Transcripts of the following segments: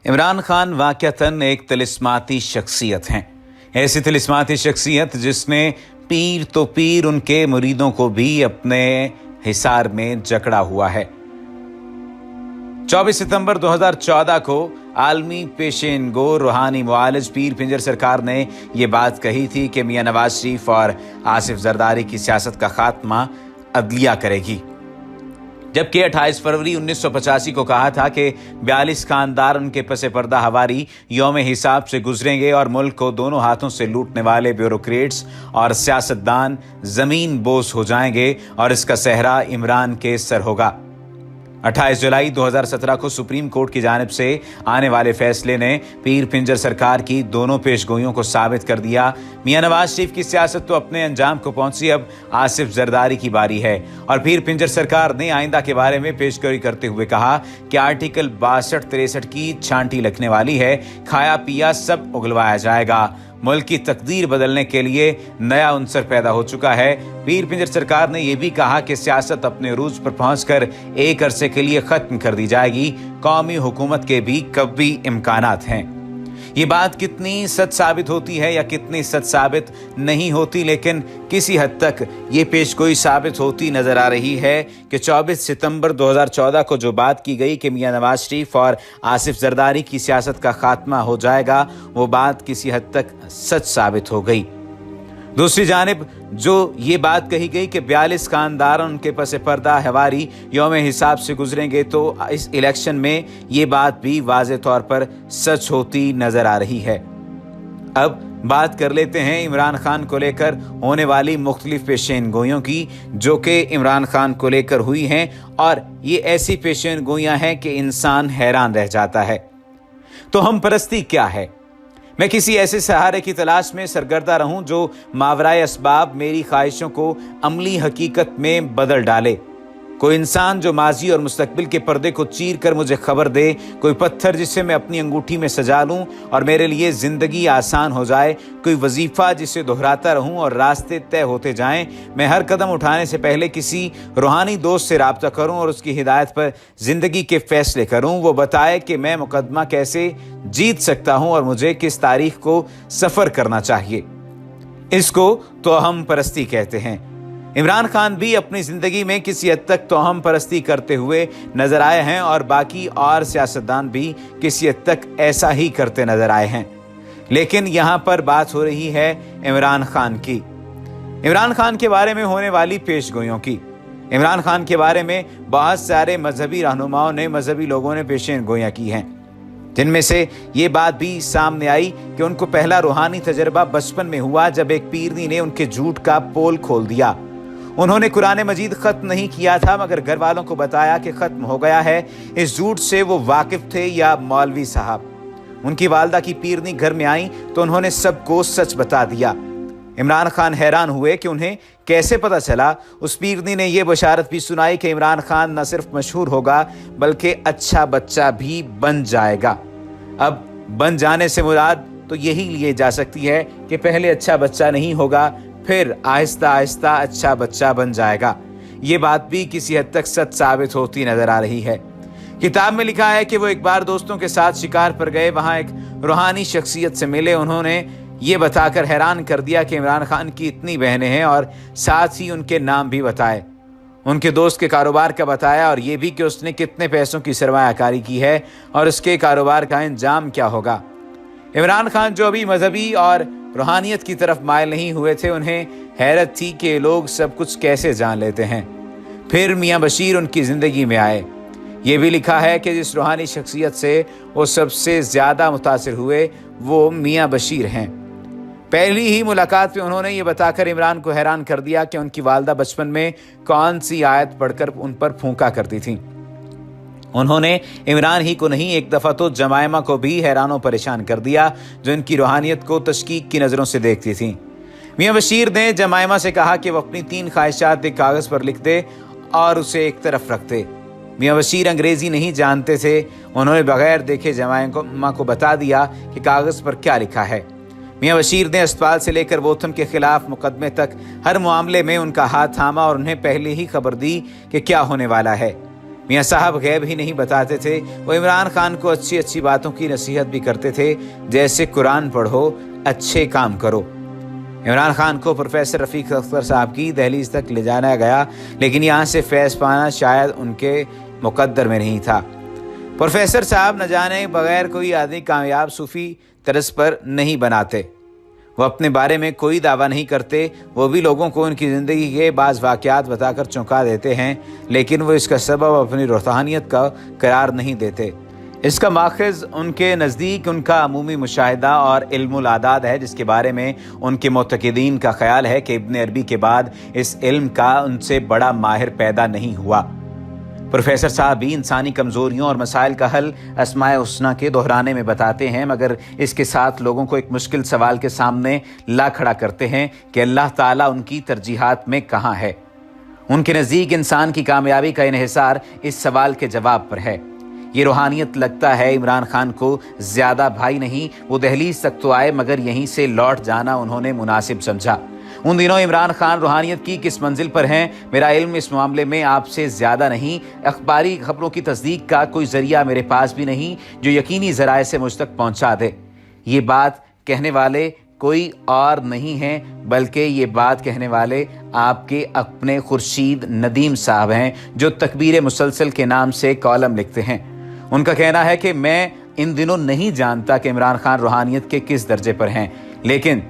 इमरान खान वाकईतन एक तिलिस्माती शख्सियत हैं। ऐसी तिलिस्माती शख्सियत जिसने पीर तो पीर उनके मुरीदों को भी अपने हिसार में जकड़ा हुआ है। 24 सितंबर 2014 को आलमी पेशेन गो रूहानी मुआलिज पीर पिंजर सरकार ने ये बात कही थी कि मियां नवाज शरीफ और आसिफ जरदारी की सियासत का खात्मा अदलिया करेगी, जबकि 28 फरवरी 1985 को कहा था कि 42 खानदार उनके पसे पर्दा हवारी यौम हिसाब से गुजरेंगे और मुल्क को दोनों हाथों से लूटने वाले ब्यूरोक्रेट्स और सियासतदान जमीन बोस हो जाएंगे और इसका सहरा इमरान के सर होगा। 28 जुलाई 2017 को सुप्रीम कोर्ट की जानिब से आने वाले फैसले ने पीर पिंजर सरकार की दोनों पेशगोइयों को साबित कर दिया। मियां नवाज शरीफ की सियासत तो अपने अंजाम को पहुंची, अब आसिफ जरदारी की बारी है। और पीर पिंजर सरकार ने आइंदा के बारे में पेशगोई करते हुए कहा कि आर्टिकल 62-63 की छांटी लगने वाली है, खाया पिया सब उगलवाया जाएगा। मुल्क की तकदीर बदलने के लिए नया उनसर पैदा हो चुका है। पीर पिंजर सरकार ने यह भी कहा कि सियासत अपने उरूज पर पहुंचकर एक अरसे के लिए खत्म कर दी जाएगी। कौमी हुकूमत के भी कभी इम्कानात हैं। ये बात कितनी सच साबित होती है या कितनी सच साबित नहीं होती, लेकिन किसी हद तक ये पेशगोई साबित होती नजर आ रही है कि 24 सितंबर 2014 को जो बात की गई कि मियां नवाज शरीफ और आसिफ जरदारी की सियासत का खात्मा हो जाएगा, वो बात किसी हद तक सच साबित हो गई। दूसरी जानिब जो ये बात कही गई कि 42 खानदार उनके पसे पर्दा हवारी यौम हिसाब से गुजरेंगे, तो इस इलेक्शन में ये बात भी वाज़े तौर पर सच होती नजर आ रही है। अब बात कर लेते हैं इमरान खान को लेकर होने वाली मुख्तलिफ पेशेन गोइयों की, जो कि इमरान खान को लेकर हुई हैं, और ये ऐसी पेशेन गोइयां हैं कि इंसान हैरान रह जाता है। तो हम परस्ती क्या है? मैं किसी ऐसे सहारे की तलाश में सरगर्दा रहूं जो मावराए असबाब मेरी ख्वाहिशों को अमली हकीकत में बदल डाले। कोई इंसान जो माजी और मुस्तकबिल के पर्दे को चीर कर मुझे खबर दे, कोई पत्थर जिसे मैं अपनी अंगूठी में सजा लूं और मेरे लिए जिंदगी आसान हो जाए, कोई वजीफा जिसे दोहराता रहूं और रास्ते तय होते जाएं। मैं हर कदम उठाने से पहले किसी रूहानी दोस्त से राब्ता करूं और उसकी हिदायत पर जिंदगी के फैसले करूं। वो बताए कि मैं मुकदमा कैसे जीत सकता हूं और मुझे किस तारीख को सफर करना चाहिए। इसको तोहम परस्ती कहते हैं। इमरान खान भी अपनी जिंदगी में किसी हद तक तोहम परस्ती करते हुए नजर आए हैं और बाकी और सियासतदान भी किसी हद तक ऐसा ही करते नजर आए हैं। लेकिन यहाँ पर बात हो रही है इमरान खान की, इमरान खान के बारे में होने वाली पेशगोइयों की। इमरान खान के बारे में बहुत सारे मजहबी रहनुमाओं ने, मजहबी लोगों ने पेशेन गोइयाँ की हैं, जिनमें से ये बात भी सामने आई कि उनको पहला रूहानी तजर्बा बचपन में हुआ जब एक पीरनी ने उनके झूठ का पोल खोल दिया। उन्होंने कुरान मजीद खत्म नहीं किया था, मगर घर वालों को बताया कि खत्म हो गया है। इस झूठ से वो वाकिफ थे या मौलवी साहब। उनकी वालदा की पीरनी घर में आई तो उन्होंने सबको सच बता दिया। इमरान खान हैरान हुए कि उन्हें कैसे पता चला। उस पीरनी ने यह बशारत भी सुनाई कि इमरान खान न सिर्फ मशहूर होगा बल्कि अच्छा बच्चा भी बन जाएगा। अब बन जाने से मुराद तो यही लिए जा सकती है कि पहले अच्छा बच्चा नहीं होगा, फिर आहिस्ता आहिस्ता अच्छा बच्चा बन जाएगा। ये बात भी किसी हद तक सच साबित होती नजर आ रही है। किताब में लिखा है कि वो एक बार दोस्तों के साथ शिकार पर गए, वहां एक रूहानी शख्सियत से मिले। उन्होंने ये बताकर हैरान कर दिया कि इमरान खान की इतनी बहनें हैं और साथ ही उनके नाम भी बताए। उनके दोस्त के कारोबार का बताया और ये भी कि उसने कितने पैसों की सरमायाकारी की है और उसके कारोबार का अंजाम क्या होगा। इमरान खान जो अभी मजहबी और रूहानियत की तरफ मायल नहीं हुए थे, उन्हें हैरत थी कि लोग सब कुछ कैसे जान लेते हैं। फिर मियां बशीर उनकी ज़िंदगी में आए। ये भी लिखा है कि जिस रूहानी शख्सियत से वो सबसे ज़्यादा मुतासिर हुए वो मियां बशीर हैं। पहली ही मुलाकात में उन्होंने ये बताकर इमरान को हैरान कर दिया कि उनकी वालदा बचपन में कौन सी आयत पढ़कर उन पर फूंका करती थी। उन्होंने इमरान ही को नहीं, एक दफ़ा तो जमायमा को भी हैरानों परेशान कर दिया, जो इनकी रूहानियत को तशकीक की नज़रों से देखती थी। मियां बशीर ने जमायमा से कहा कि वो अपनी 3 ख्वाहिशात एक कागज़ पर लिख दे और उसे एक तरफ रख दे। मियां बशीर अंग्रेज़ी नहीं जानते थे। उन्होंने बगैर देखे जमायमा को बता दिया कि कागज़ पर क्या लिखा है। मियां बशीर ने अस्पताल से लेकर बोथम के खिलाफ मुकदमे तक हर मामले में उनका हाथ थामा और उन्हें पहले ही खबर दी कि क्या होने वाला है। मियाँ साहब गैब ही नहीं बताते थे, वो इमरान खान को अच्छी अच्छी बातों की नसीहत भी करते थे, जैसे कुरान पढ़ो, अच्छे काम करो। इमरान खान को प्रोफेसर रफ़ीक अख्तर साहब की दहलीज तक ले जाना गया, लेकिन यहाँ से फैज़ पाना शायद उनके मुकद्दर में नहीं था। प्रोफेसर साहब न जाने बगैर कोई आदमी कामयाब सूफ़ी तरस पर नहीं बनाते। वो अपने बारे में कोई दावा नहीं करते, वो भी लोगों को उनकी ज़िंदगी के बाज़ वाक़यात बताकर चौंका देते हैं, लेकिन वो इसका सबब अपनी रूहानियत का करार नहीं देते। इसका माखज़ उनके नज़दीक उनका अमूमी मुशाहिदा और इल्मुल आदाद है, जिसके बारे में उनके मुतक़िदीन का ख्याल है कि इब्न अरबी के बाद इस इल्म का उनसे बड़ा माहिर पैदा नहीं हुआ। प्रोफेसर साहब भी इंसानी कमज़ोरियों और मसाइल का हल अस्माए हुस्ना के दोहराने में बताते हैं, मगर इसके साथ लोगों को एक मुश्किल सवाल के सामने ला खड़ा करते हैं कि अल्लाह ताला उनकी तरजीहात में कहाँ है। उनके नज़दीक इंसान की कामयाबी का इन्हिसार इस सवाल के जवाब पर है। ये रूहानियत लगता है इमरान खान को ज़्यादा भाई नहीं, वो दहलीज तक तो आए मगर यहीं से लौट जाना उन्होंने मुनासिब समझा। उन दिनों इमरान खान रूहानियत की किस मंजिल पर हैं, मेरा इल्म इस मामले में आपसे ज़्यादा नहीं। अखबारी खबरों की तस्दीक का कोई ज़रिया मेरे पास भी नहीं जो यकीनी ज़राए से मुझ तक पहुँचा दे। ये बात कहने वाले कोई और नहीं हैं, बल्कि ये बात कहने वाले आपके अपने खुर्शीद नदीम साहब हैं, जो तकबीर मुसलसल के नाम से कॉलम लिखते हैं। उनका कहना है कि मैं इन दिनों नहीं जानता कि इमरान खान रूहानियत के किस दर्जे पर हैं, लेकिन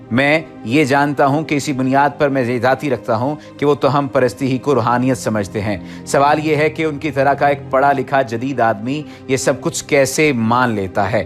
मैं ये जानता हूँ कि इसी बुनियाद पर मैं ये ज़ाती रखता हूँ कि वो तो हम परस्ती ही को रूहानियत समझते हैं। सवाल ये है कि उनकी तरह का एक पढ़ा लिखा जदीद आदमी ये सब कुछ कैसे मान लेता है।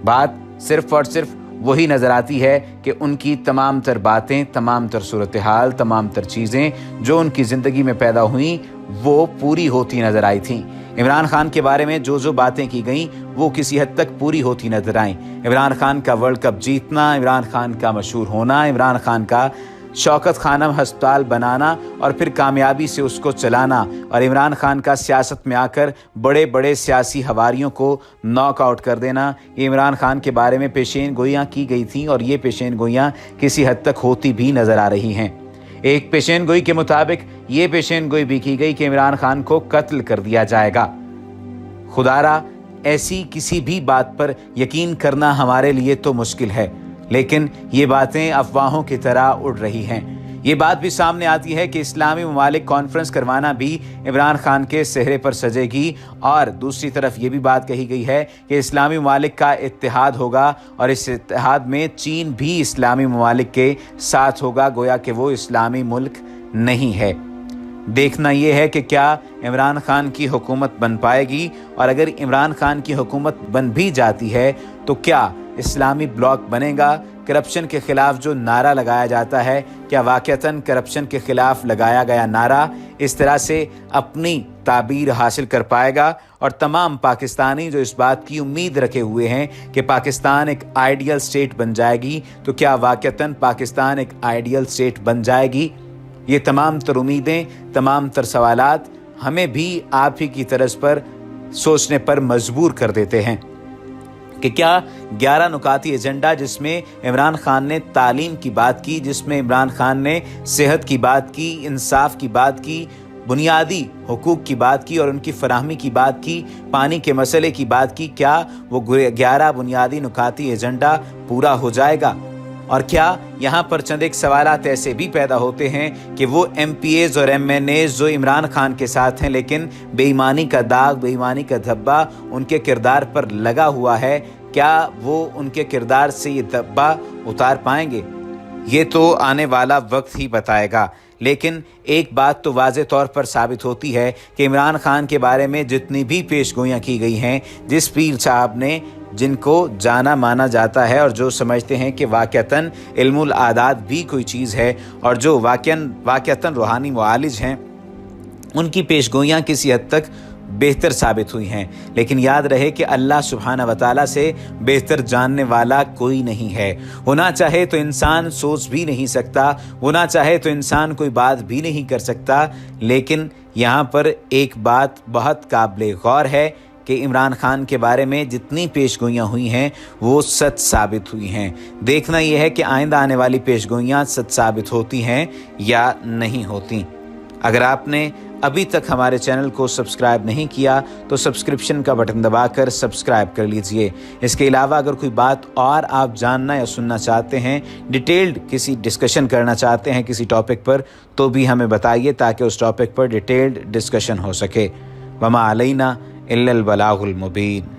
बात सिर्फ और सिर्फ वही नज़र आती है कि उनकी तमाम तर बातें, तमाम तर सूरत हाल, तमाम तर चीज़ें जो उनकी ज़िंदगी में पैदा हुई वो पूरी होती नज़र आई थीं। इमरान खान के बारे में जो जो बातें की गईं वो किसी हद तक पूरी होती नजर आईं। इमरान खान का वर्ल्ड कप जीतना, इमरान खान का मशहूर होना, इमरान खान का शौकत खानम हस्पताल बनाना और फिर कामयाबी से उसको चलाना, और इमरान खान का सियासत में आकर बड़े बड़े सियासी हवारियों को नॉकआउट कर देना, ये इमरान खान के बारे में पेशेन गोइयाँ की गई थीं और ये पेशेन गोइयाँ किसी हद तक होती भी नज़र आ रही हैं। एक पेशेन गोई के मुताबिक ये पेशेन गोई भी की गई कि इमरान खान को कत्ल कर दिया जाएगा। खुदारा ऐसी किसी भी बात पर यकीन करना हमारे लिए तो मुश्किल है, लेकिन ये बातें अफवाहों की तरह उड़ रही हैं। ये बात भी सामने आती है कि इस्लामी ममालिक कॉन्फ्रेंस करवाना भी इमरान खान के सेहरे पर सजेगी, और दूसरी तरफ ये भी बात कही गई है कि इस्लामी ममालिक का इत्तेहाद होगा और इस इत्तेहाद में चीन भी इस्लामी ममालिक के साथ होगा, गोया कि वो इस्लामी मुल्क नहीं है। देखना ये है कि क्या इमरान खान की हुकूमत बन पाएगी, और अगर इमरान खान की हुकूमत बन भी जाती है तो क्या इस्लामी ब्लॉक बनेगा। करप्शन के खिलाफ जो नारा लगाया जाता है, क्या वाक़तन करप्शन के खिलाफ लगाया गया नारा इस तरह से अपनी ताबीर हासिल कर पाएगा, और तमाम पाकिस्तानी जो इस बात की उम्मीद रखे हुए हैं कि पाकिस्तान एक आइडियल स्टेट बन जाएगी, तो क्या वाक़तन पाकिस्तान एक आइडियल स्टेट बन जाएगी। ये तमाम तर उम्मीदें, तमाम तर सवालात हमें भी आप ही की तरज पर सोचने पर मजबूर कर देते हैं कि क्या 11 नुकाती एजेंडा जिसमें इमरान खान ने तालीम की बात की, जिसमें इमरान खान ने सेहत की बात की, इंसाफ की बात की, बुनियादी हुकूक की बात की और उनकी फराहमी की बात की, पानी के मसले की बात की, क्या वो 11 बुनियादी नुकाती एजेंडा पूरा हो जाएगा। और क्या यहाँ पर चंद एक सवालात ऐसे भी पैदा होते हैं कि वो MPAs और MNAs जो इमरान खान के साथ हैं, लेकिन बेईमानी का दाग, बेईमानी का धब्बा उनके किरदार पर लगा हुआ है, क्या वो उनके किरदार से ये धब्बा उतार पाएंगे। ये तो आने वाला वक्त ही बताएगा। लेकिन एक बात तो वाज़े तौर पर साबित होती है कि इमरान खान के बारे में जितनी भी पेशगोइयाँ की गई हैं, जिस पीर साहब ने जिनको जाना माना जाता है और जो समझते हैं कि वाक़तन इल्मुल आदात भी कोई चीज़ है और जो वाक़तन रूहानी मुआलिज हैं, उनकी पेशगोइयाँ किसी हद तक बेहतर साबित हुई हैं। लेकिन याद रहे कि अल्लाह सुब्हाना व तआला से बेहतर जानने वाला कोई नहीं है। वो ना चाहे तो इंसान सोच भी नहीं सकता, वो ना चाहे तो इंसान कोई बात भी नहीं कर सकता। लेकिन यहाँ पर एक बात बहुत काबिल गौर है कि इमरान खान के बारे में जितनी पेशगोइयाँ हुई हैं वो सच साबित हुई हैं। देखना यह है कि आइंदा आने वाली पेशगोइयाँ सच साबित होती हैं या नहीं होती। अगर आपने अभी तक हमारे चैनल को सब्सक्राइब नहीं किया तो सब्सक्रिप्शन का बटन दबाकर सब्सक्राइब कर लीजिए। इसके अलावा अगर कोई बात और आप जानना या सुनना चाहते हैं, डिटेल्ड किसी डिस्कशन करना चाहते हैं किसी टॉपिक पर, तो भी हमें बताइए ताकि उस टॉपिक पर डिटेल्ड डिस्कशन हो सके। वमा अलैना इल्लल बलागुल मुबीन।